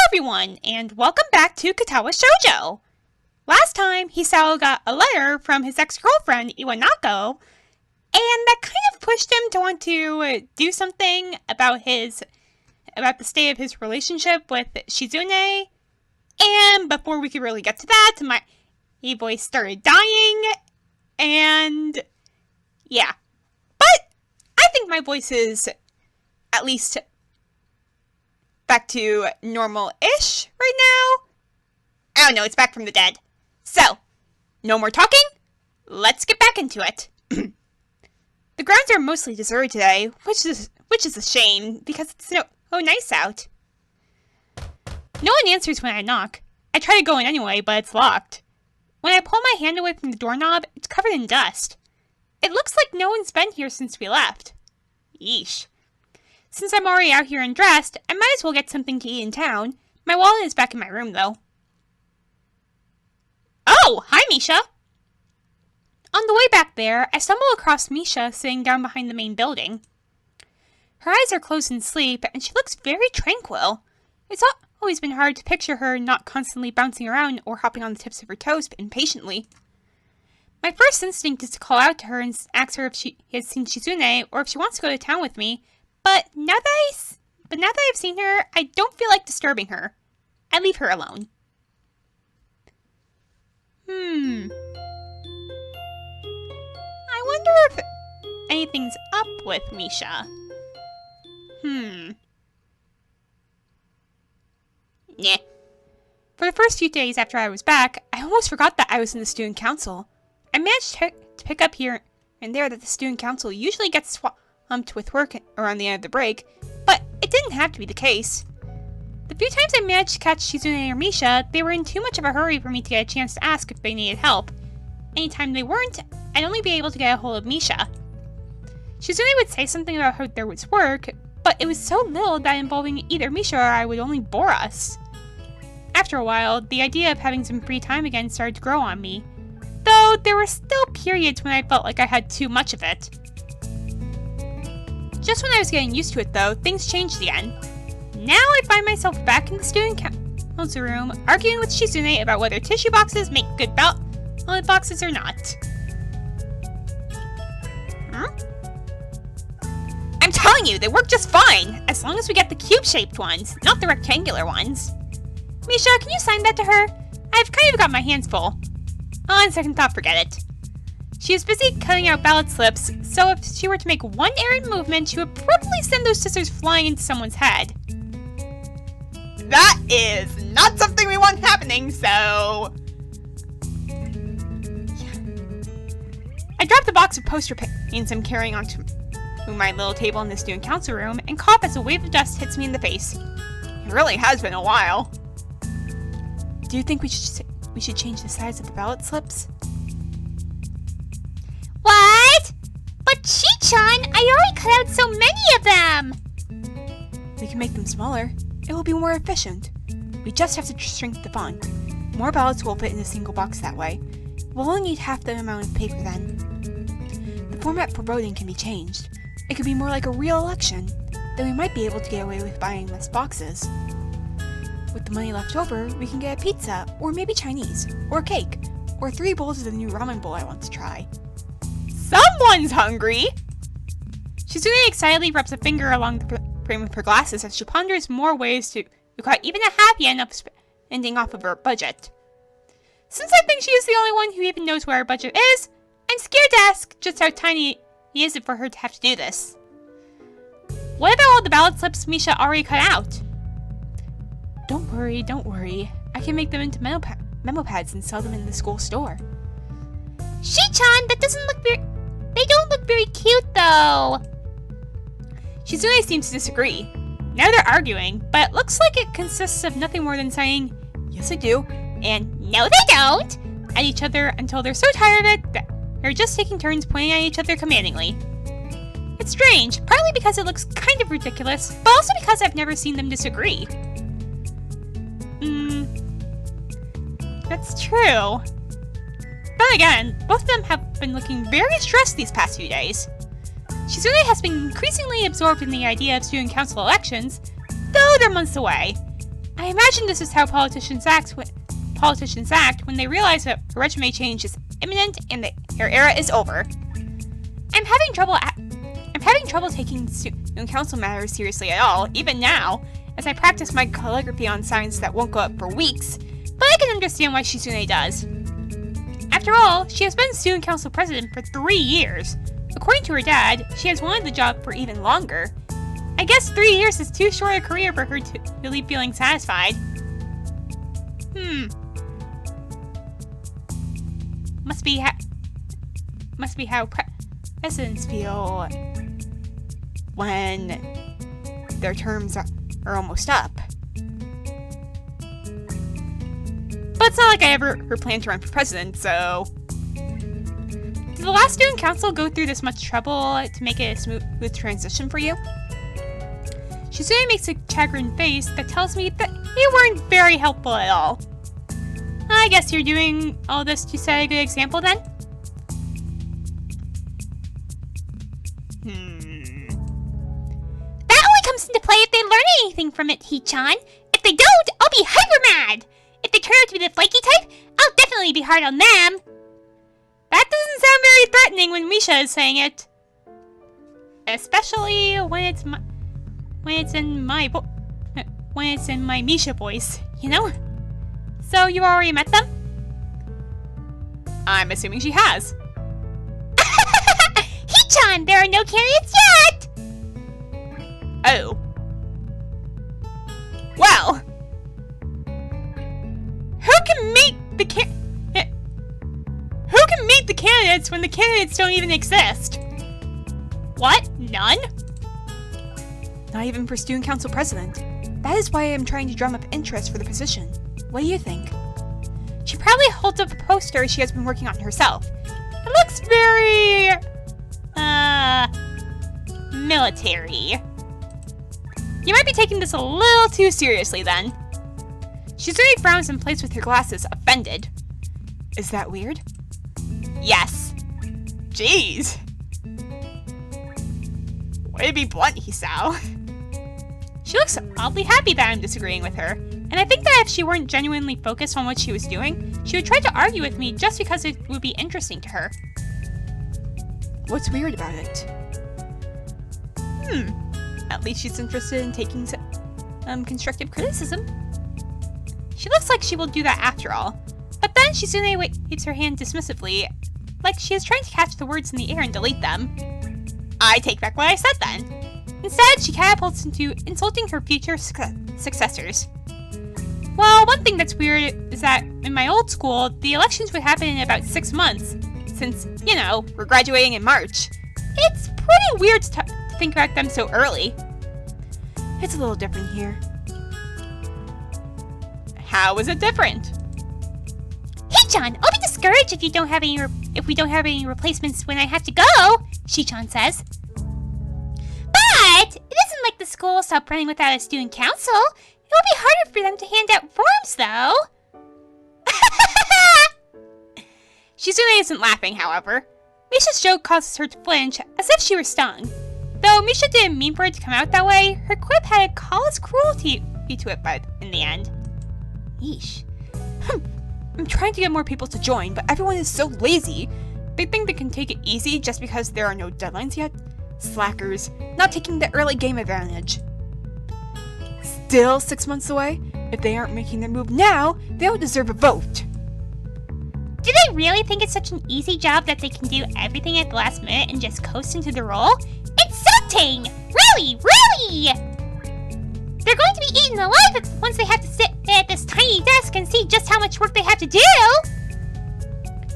everyone, and welcome back to Katawa Shoujo! Last time, Hisao got a letter from his ex-girlfriend, Iwanako, and that kind of pushed him to want to do something about the state of his relationship with Shizune. And before we could really get to that, my voice started dying, and yeah. But I think my voice is at least back to normal-ish right now. I don't know, it's back from the dead. So, no more talking. Let's get back into it. The grounds are mostly deserted today, which is a shame because it's so nice out. No one answers when I knock. I try to go in anyway, but it's locked. When I pull my hand away from the doorknob, it's covered in dust. It looks like no one's been here since we left. Yeesh. Since I'm already out here and dressed, I might as well get something to eat in town. My wallet is back in my room, though. Oh, hi, Misha! On the way back there, I stumble across Misha sitting down behind the main building. Her eyes are closed in sleep, and she looks very tranquil. It's always been hard to picture her not constantly bouncing around or hopping on the tips of her toes impatiently. My first instinct is to call out to her and ask her if she has seen Shizune or if she wants to go to town with me, but now that I've seen her, I don't feel like disturbing her. I leave her alone. I wonder if anything's up with Misha. Nah. For the first few days after I was back, I almost forgot that I was in the student council. I managed to pick up here and there that the student council usually gets swamped with work around the end of the break, but it didn't have to be the case. The few times I managed to catch Shizune or Misha, they were in too much of a hurry for me to get a chance to ask if they needed help. Anytime they weren't, I'd only be able to get a hold of Misha. Shizune would say something about how there was work, but it was so little that involving either Misha or I would only bore us. After a while, the idea of having some free time again started to grow on me, though there were still periods when I felt like I had too much of it. Just when I was getting used to it though, things changed again. Now I find myself back in the student council room, arguing with Shizune about whether tissue boxes make good ballot boxes or not. I'm telling you, they work just fine, as long as we get the cube-shaped ones, not the rectangular ones. Misha, can you sign that to her? I've kind of got my hands full. On second thought, forget it. She is busy cutting out ballot slips, so if she were to make one errant movement, she would probably send those scissors flying into someone's head. That is not something we want happening, so... I dropped the box of poster paints I'm carrying onto my little table in the student council room and cough as a wave of dust hits me in the face. It really has been a while. Do you think we should change the size of the ballot slips? What? But Chi-chan, I already cut out so many of them! We can make them smaller. It will be more efficient. We just have to shrink the font. More ballots will fit in a single box that way. We'll only need half the amount of paper then. The format for voting can be changed. It could be more like a real election. Then we might be able to get away with buying less boxes. With the money left over, we can get a pizza, or maybe Chinese, or cake, or 3 bowls of the new ramen bowl I want to try. Someone's hungry! Shizune excitedly rubs a finger along the frame of her glasses as she ponders more ways to cut even a half yen of spending off of her budget. Since I think she is the only one who even knows where her budget is, I'm scared to ask just how tiny is it for her to have to do this. What about all the ballot slips Misha already cut out? Don't worry. I can make them into memo pads and sell them in the school store. Shi-chan, they don't look very cute though. Shizune seems to disagree. Now they're arguing, but it looks like it consists of nothing more than saying, "Yes I do," and "No they don't," at each other until they're so tired of it that they're just taking turns pointing at each other commandingly. It's strange, partly because it looks kind of ridiculous, but also because I've never seen them disagree. That's true. Then again, both of them have been looking very stressed these past few days. Shizune has been increasingly absorbed in the idea of student council elections, though they're months away. I imagine this is how politicians act when they realize that a regime change is imminent and that their era is over. I'm having trouble taking student council matters seriously at all, even now, as I practice my calligraphy on signs that won't go up for weeks, but I can understand why Shizune does. After all, she has been student council president for 3 years. According to her dad, she has wanted the job for even longer. I guess 3 years is too short a career for her to really feeling satisfied. Must be how presidents feel when their terms are almost up. But it's not like I ever planned to run for president, so... Did the last student council go through this much trouble to make it a smooth transition for you? Shizune makes a chagrined face that tells me that you weren't very helpful at all. I guess you're doing all this to set a good example then? That only comes into play if they learn anything from it, Hee-chan. If they don't, I'll be hyper mad! If they turn out to be the flaky type, I'll definitely be hard on them. That doesn't sound very threatening when Misha is saying it. Especially when it's in my Misha voice, you know? So you already met them? I'm assuming she has. Hee-chan, there are no candidates yet! Oh. Well. Who can meet the candidates when the candidates don't even exist? What? None? Not even for student council president. That is why I am trying to drum up interest for the position. What do you think? She probably holds up a poster she has been working on herself. It looks very... military. You might be taking this a little too seriously then. Shizune frowns and plays with her glasses, offended. Is that weird? Yes. Jeez. Way to be blunt, Hisao. She looks oddly happy that I'm disagreeing with her, and I think that if she weren't genuinely focused on what she was doing, she would try to argue with me just because it would be interesting to her. What's weird about it? At least she's interested in taking some constructive criticism. She looks like she will do that after all, but then Shizune waves her hand dismissively, like she is trying to catch the words in the air and delete them. I take back what I said then. Instead, she catapults into insulting her future successors. Well, one thing that's weird is that in my old school, the elections would happen in about 6 months, since, you know, we're graduating in March. It's pretty weird to think about them so early. It's a little different here. How is it different? Hee-chan, I'll be discouraged if we don't have any replacements when I have to go, Shi-chan says. But it isn't like the school will stop running without a student council. It'll be harder for them to hand out forms, though. Shizune isn't laughing, however. Misha's joke causes her to flinch, as if she were stung. Though Misha didn't mean for it to come out that way, her quip had a callous cruelty to it in the end. Yeesh. I'm trying to get more people to join, but everyone is so lazy. They think they can take it easy just because there are no deadlines yet. Slackers, not taking the early game advantage. Still 6 months away? If they aren't making their move now, they don't deserve a vote. Do they really think it's such an easy job that they can do everything at the last minute and just coast into the role? Insulting! Really, really! They're going to be eaten alive once they have to sit at this tiny desk and see just how much work they have to do!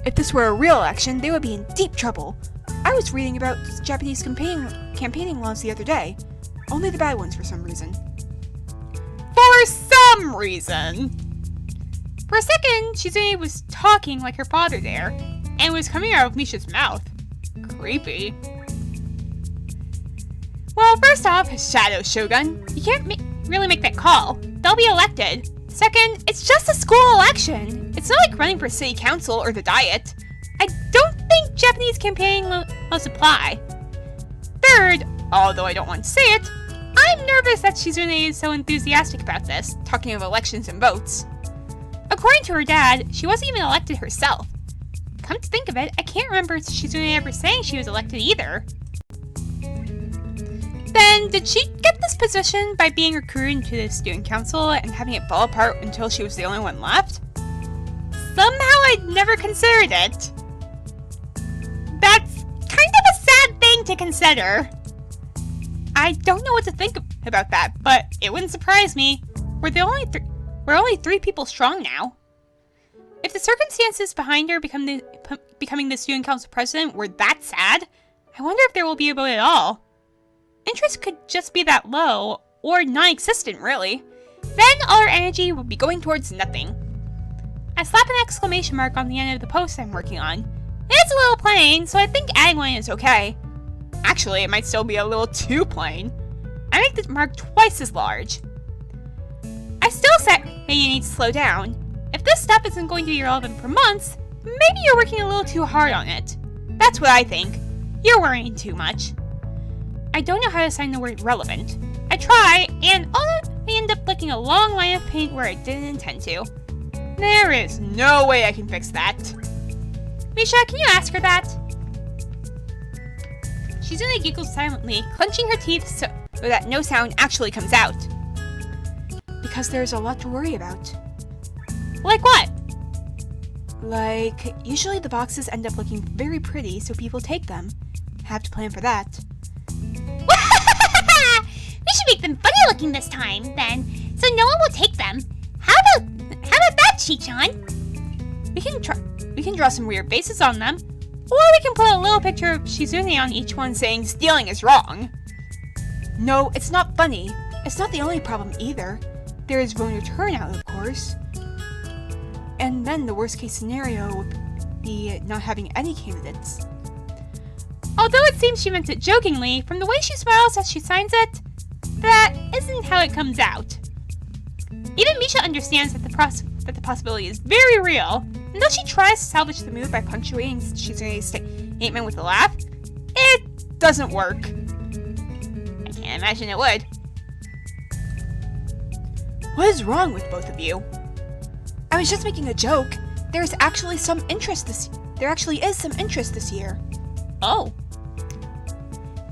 If this were a real election, they would be in deep trouble. I was reading about Japanese campaigning laws the other day. Only the bad ones for some reason. For some reason? For a second, Shizune was talking like her father there, and it was coming out of Misha's mouth. Creepy. Well, first off, Shadow Shogun, you can't really make that call. They'll be elected. Second, it's just a school election. It's not like running for city council or the Diet. I don't think Japanese campaigning laws apply. Third, although I don't want to say it, I'm nervous that Shizune is so enthusiastic about this, talking of elections and votes. According to her dad, she wasn't even elected herself. Come to think of it, I can't remember Shizune ever saying she was elected either. Then, did she get this position by being recruited into the student council and having it fall apart until she was the only one left? Somehow I'd never considered it. That's kind of a sad thing to consider. I don't know what to think about that, but it wouldn't surprise me. We're only 3 people strong now. If the circumstances behind her becoming the student council president were that sad, I wonder if there will be a vote at all. Interest could just be that low, or non-existent really. Then all our energy would be going towards nothing. I slap an exclamation mark on the end of the post I'm working on. It's a little plain, so I think adding one is okay. Actually, it might still be a little too plain. I make the mark twice as large. I still say you need to slow down. If this stuff isn't going to be relevant for months, maybe you're working a little too hard on it. That's what I think. You're worrying too much. I don't know how to sign the word relevant. I try, and I end up flicking a long line of paint where I didn't intend to. There is no way I can fix that. Misha, can you ask her that? Shizune giggles silently, clenching her teeth so that no sound actually comes out. Because there's a lot to worry about. Like what? Like, usually the boxes end up looking very pretty, so people take them. Have to plan for that. We should make them funny looking this time, then, so no one will take them. How about that, Chi-chan? We can draw some weird faces on them, or we can put a little picture of Shizune on each one saying stealing is wrong. No, it's not funny. It's not the only problem either. There is voter turnout, of course. And then the worst case scenario would be not having any candidates. Although it seems she meant it jokingly, from the way she smiles as she signs it, that isn't how it comes out. Even Misha understands that the possibility is very real, and though she tries to salvage the mood by punctuating Shizune's statement with a laugh, it doesn't work. I can't imagine it would. What is wrong with both of you? I was just making a joke. There actually is some interest this year. Oh.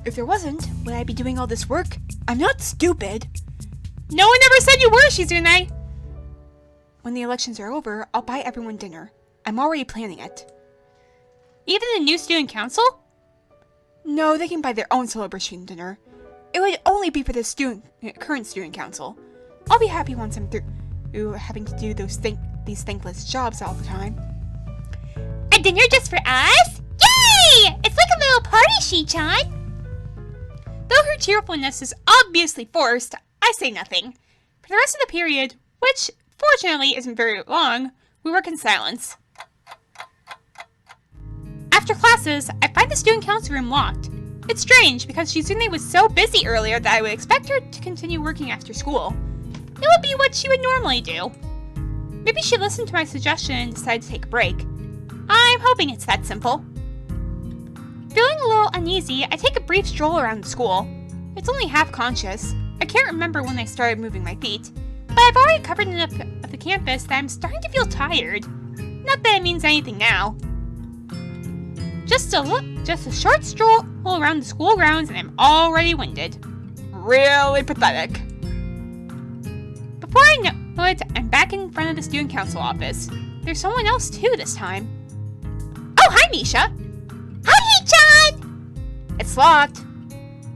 If there wasn't, would I be doing all this work? I'm not stupid. No one ever said you were, Shizune! When the elections are over, I'll buy everyone dinner. I'm already planning it. Even the new student council? No, they can buy their own celebration dinner. It would only be for the current student council. I'll be happy once I'm through having to do these thankless jobs all the time. A dinner just for us? Yay! It's like a little party, Shi-chan. Though her cheerfulness is obviously forced, I say nothing. For the rest of the period, which fortunately isn't very long, we work in silence. After classes, I find the student council room locked. It's strange because Shizune was so busy earlier that I would expect her to continue working after school. It would be what she would normally do. Maybe she listened to my suggestion and decided to take a break. I'm hoping it's that simple. Feeling a little uneasy, I take a brief stroll around the school. It's only half conscious. I can't remember when I started moving my feet, but I've already covered enough of the campus that I'm starting to feel tired. Not that it means anything now. Just a short stroll around the school grounds and I'm already winded. Really pathetic. Before I know it, I'm back in front of the student council office. There's someone else too this time. Oh, hi Misha! Hi, Chan! It's locked.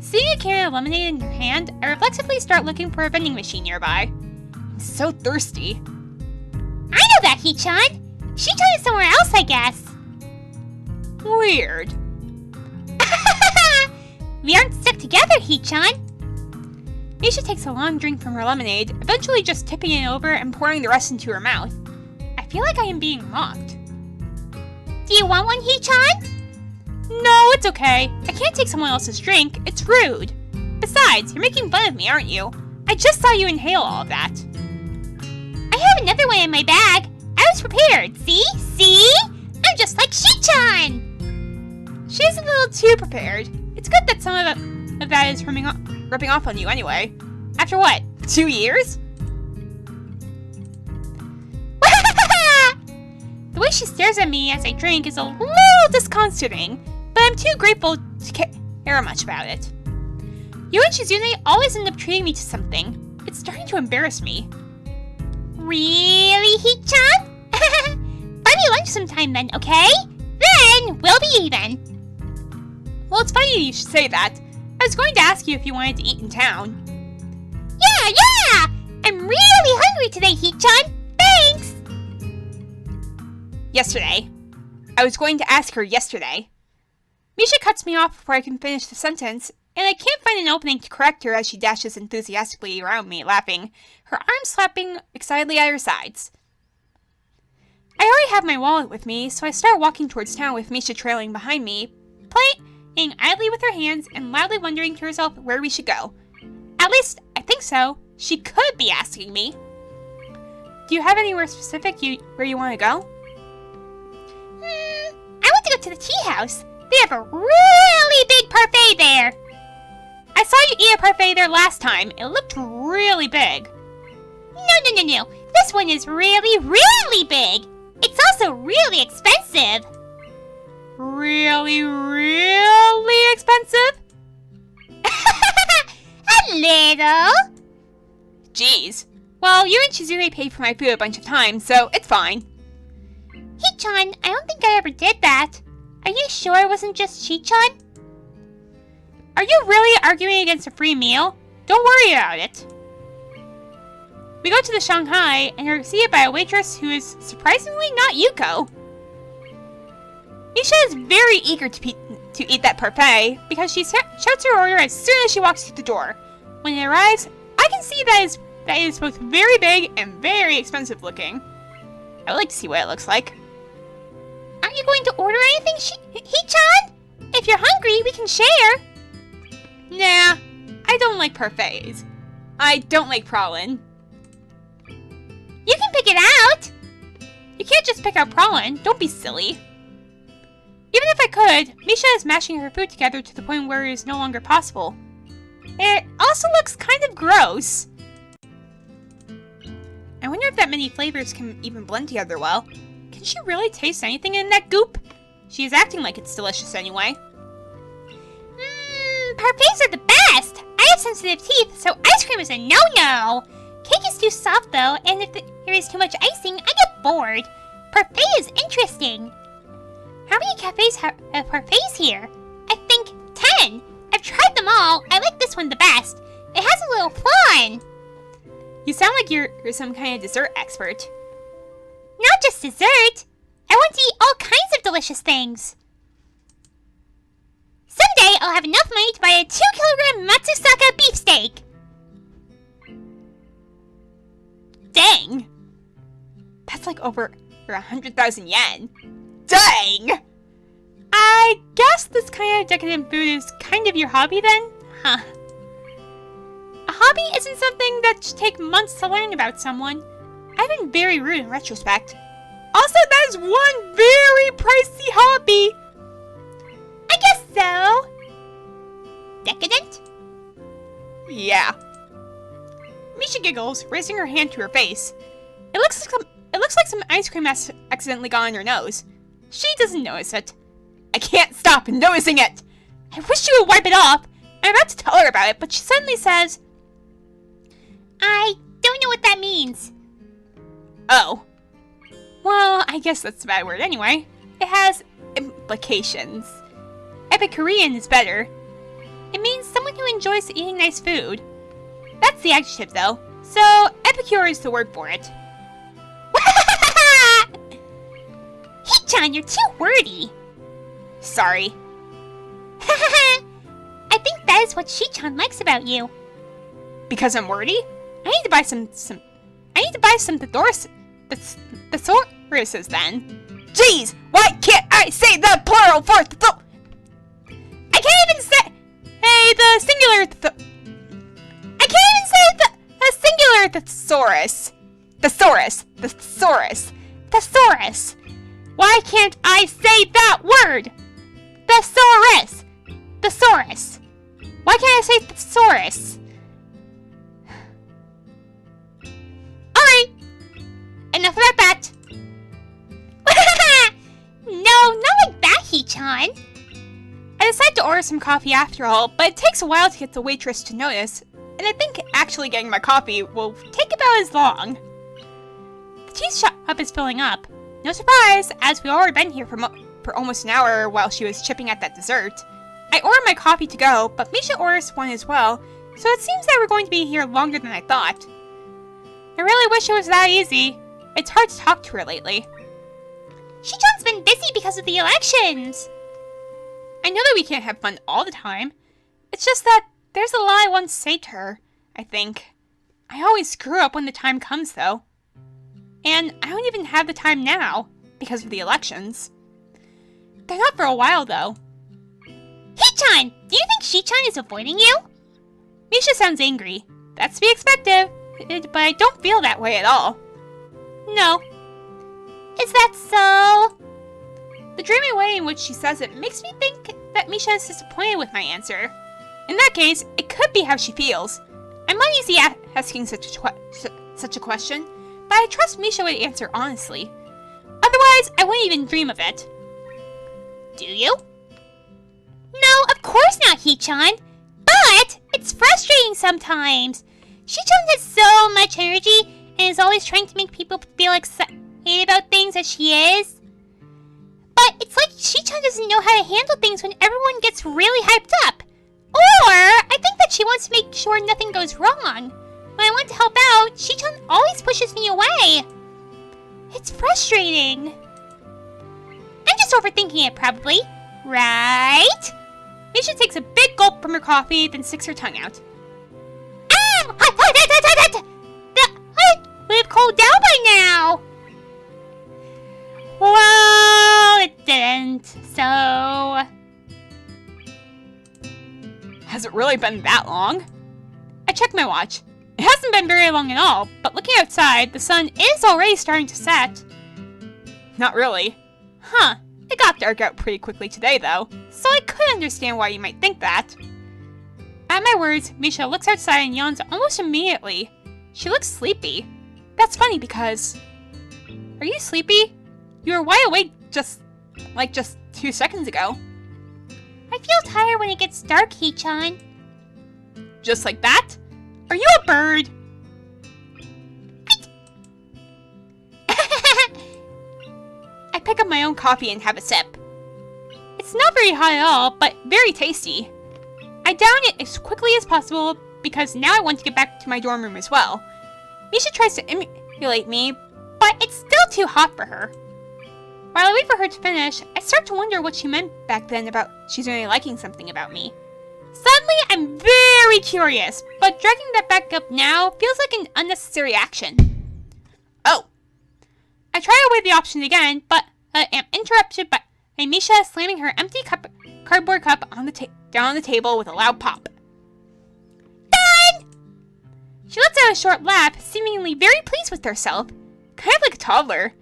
Seeing a can of lemonade in your hand, I reflexively start looking for a vending machine nearby. I'm so thirsty. I know that, Hee-chan. She-chan is somewhere else, I guess. Weird. We aren't stuck together, Hee-chan. Misha takes a long drink from her lemonade, eventually just tipping it over and pouring the rest into her mouth. I feel like I am being mocked. Do you want one, Hee-chan? No, it's okay. I can't take someone else's drink. It's rude. Besides, you're making fun of me, aren't you? I just saw you inhale all of that. I have another one in my bag. I was prepared. See? See? I'm just like Shi-chan. She's a little too prepared. It's good that some of that is rubbing ripping off on you anyway. After what, 2 years? The way she stares at me as I drink is a Little disconcerting, but I'm too grateful to care much about it. You and Shizune always end up treating me to something. It's starting to embarrass me. Really, Heat-chan? Buy me lunch sometime then, okay? Then we'll be even. Well, it's funny you should say that. I was going to ask you if you wanted to eat in town. Yeah! I'm really hungry today, Heat-chan. Thanks! Yesterday. I was going to ask her yesterday. Misha cuts me off before I can finish the sentence, and I can't find an opening to correct her as she dashes enthusiastically around me, laughing, her arms slapping excitedly at her sides. I already have my wallet with me, so I start walking towards town with Misha trailing behind me, playing idly with her hands and loudly wondering to herself where we should go. At least, I think so. She could be asking me. Do you have anywhere specific where you want to go? I want to go to the tea house. They have a really big parfait there. I saw you eat a parfait there last time. It looked really big. No. This one is really, really big. It's also really expensive. Really, really expensive? A little. Jeez. Well, you and Shizune paid for my food a bunch of times, so it's fine. Heat-chan, I don't think I ever did that. Are you sure it wasn't just Shi-chan? Are you really arguing against a free meal? Don't worry about it. We go to the Shanghai and are received by a waitress who is surprisingly not Yuko. Misha is very eager to eat that parfait because she shouts her order as soon as she walks through the door. When it arrives, I can see that it is both very big and very expensive looking. I would like to see what it looks like. Aren't you going to order anything, Heat-chan? If you're hungry, we can share. Nah, I don't like parfaits. I don't like pralin. You can pick it out. You can't just pick out pralin. Don't be silly. Even if I could, Misha is mashing her food together to the point where it is no longer possible. It also looks kind of gross. I wonder if that many flavors can even blend together well. Can she really taste anything in that goop? She is acting like it's delicious anyway. Parfaits are the best. I have sensitive teeth, so ice cream is a no-no. Cake is too soft though, and if there is too much icing, I get bored. Parfait is interesting. How many cafes have parfaits here? I think 10. I've tried them all. I like this one the best. It has a little flaw in. You sound like you're some kind of dessert expert. Not just dessert. I want to eat all kinds of delicious things. Someday I'll have enough money to buy a 2-kilogram Matsusaka beefsteak. Dang! That's like over 100,000 yen. Dang! I guess this kind of decadent food is kind of your hobby then? Huh. A hobby isn't something that should take months to learn about someone. I've been very rude in retrospect. Also, that is one very pricey hobby. I guess so. Decadent? Yeah. Misha giggles, raising her hand to her face. It looks like some ice cream has accidentally got on her nose. She doesn't notice it. I can't stop noticing it. I wish you would wipe it off. I'm about to tell her about it, but she suddenly says, I don't know what that means. Oh. Well, I guess that's a bad word anyway. It has implications. Epicurean is better. It means someone who enjoys eating nice food. That's the adjective though, so epicure is the word for it. Heat-chan, you're too wordy. Sorry. I think that is what Shi-chan likes about you. Because I'm wordy? I need to buy some thesauruses then. Jeez, why can't I say the plural for I can't even say the singular I can't even say the singular thesaurus. Thesaurus. Why can't I say that word? Thesaurus. Why can't I say thesaurus? Alright. Enough about that. No, not like that, Hee-chan. I decided to order some coffee after all, but it takes a while to get the waitress to notice, and I think actually getting my coffee will take about as long. The cheese shop is filling up. No surprise, as we've already been here for almost an hour while she was chipping at that dessert. I ordered my coffee to go, but Misha orders one as well, so it seems that we're going to be here longer than I thought. I really wish it was that easy. It's hard to talk to her lately. Shoujo's been busy because of the elections. I know that we can't have fun all the time. It's just that there's a lot I want to say to her, I think. I always screw up when the time comes, though. And I don't even have the time now, because of the elections. They're not for a while, though. Hee-chan, do you think Shee-chan is avoiding you? Misha sounds angry. That's to be expected, but I don't feel that way at all. No. Is that so? The dreamy way in which she says it makes me think that Misha is disappointed with my answer. In that case, it could be how she feels. I'm uneasy asking such a question, but I trust Misha would answer honestly. Otherwise, I wouldn't even dream of it. Do you? No, of course not, Hee-chan. But it's frustrating sometimes. Shee-chan has so much energy and is always trying to make people feel excited about things as she is. But it's like Shee-chan doesn't know how to handle things when everyone gets really hyped up. Or I think that she wants to make sure nothing goes wrong. When I want to help out, Shee-chan always pushes me away. It's frustrating. I'm just overthinking it, probably. Right? Misha takes a big gulp from her coffee, then sticks her tongue out. Ah! That would have cooled down by now. Well, it didn't, so... Has it really been that long? I checked my watch. It hasn't been very long at all, but looking outside, the sun is already starting to set. Not really. Huh. It got dark out pretty quickly today, though, so I could understand why you might think that. At my words, Misha looks outside and yawns almost immediately. She looks sleepy. That's funny because... Are you sleepy? You were wide awake just 2 seconds ago. I feel tired when it gets dark, Hee-chan. Just like that? Are you a bird? I pick up my own coffee and have a sip. It's not very hot at all, but very tasty. I down it as quickly as possible because now I want to get back to my dorm room as well. Misha tries to emulate me, but it's still too hot for her. While I wait for her to finish, I start to wonder what she meant back then about she's really liking something about me. Suddenly, I'm very curious, but dragging that back up now feels like an unnecessary action. Oh. I try to weigh the option again, but am interrupted by Misha slamming her empty cardboard cup on down on the table with a loud pop. Done! She lets out a short laugh, seemingly very pleased with herself, kind of like a toddler.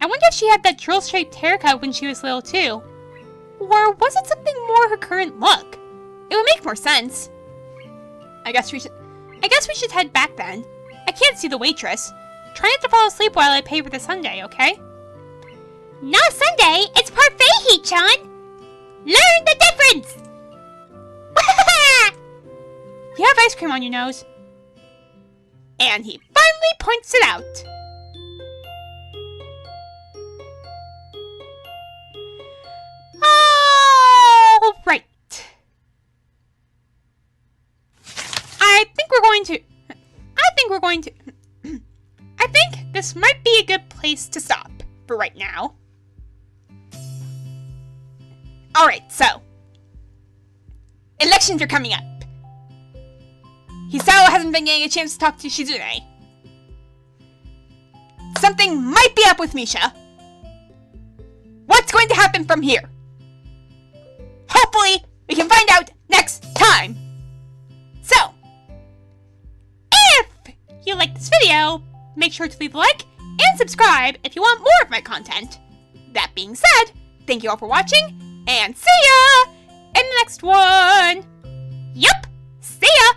I wonder if she had that drill-shaped haircut when she was little too. Or was it something more her current look? It would make more sense. I guess we should head back then. I can't see the waitress. Try not to fall asleep while I pay for the sundae, okay? Not sundae, it's parfait, Hee-chan! Learn the difference! You have ice cream on your nose. And he finally points it out. All right. I think this might be a good place to stop for right now. Alright, so. Elections are coming up. Hisao hasn't been getting a chance to talk to Shizune. Something might be up with Misha. What's going to happen from here? Hopefully, we can find out next time. So, if you like this video, make sure to leave a like and subscribe if you want more of my content. That being said, thank you all for watching, and see ya in the next one! Yup. See ya.